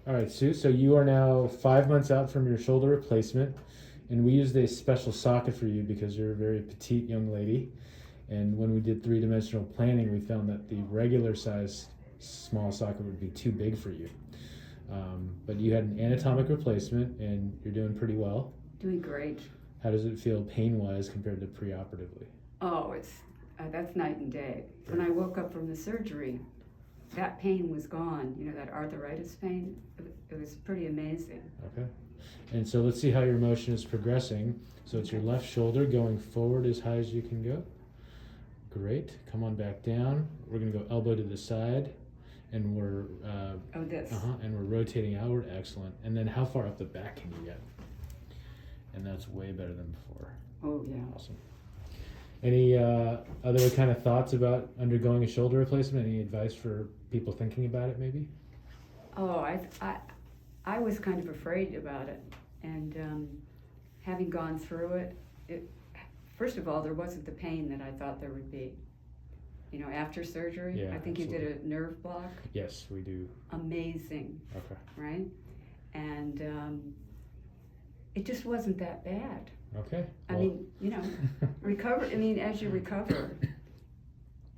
All right, Sue, so you are now 5 months out from your shoulder replacement, and we used a special socket for you because you're a very petite young lady. And when we did three-dimensional planning, we found that the regular size small socket would be too big for you. But you had an anatomic replacement, and you're doing pretty well. Doing great. How does it feel pain-wise compared to pre-operatively? Oh, that's night and day. When I woke up from the surgery, that pain was gone. You know, that arthritis pain. It was pretty amazing. Okay. And so let's see how your motion is progressing. So it's your left shoulder going forward as high as you can go. Great. Come on back down. We're going to go elbow to the side, and we're This. and we're rotating outward. Excellent. And then how far up the back can you get? And that's way better than before. Oh yeah. Awesome. Any other kind of thoughts about undergoing a shoulder replacement? Any advice for people thinking about it, maybe? Oh, I was kind of afraid about it, and having gone through it, first of all, there wasn't the pain that I thought there would be. You know, after surgery, Yeah, I think absolutely. you did a nerve block. Yes, we do. Amazing, Okay. right? And it just wasn't that bad. Okay. I mean, you know, recover. I mean, as you recover,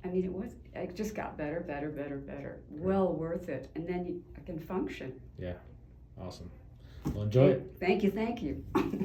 I mean, it just got better. Well worth it. And then I can function. Yeah. Awesome. Well, enjoy it. Thank you.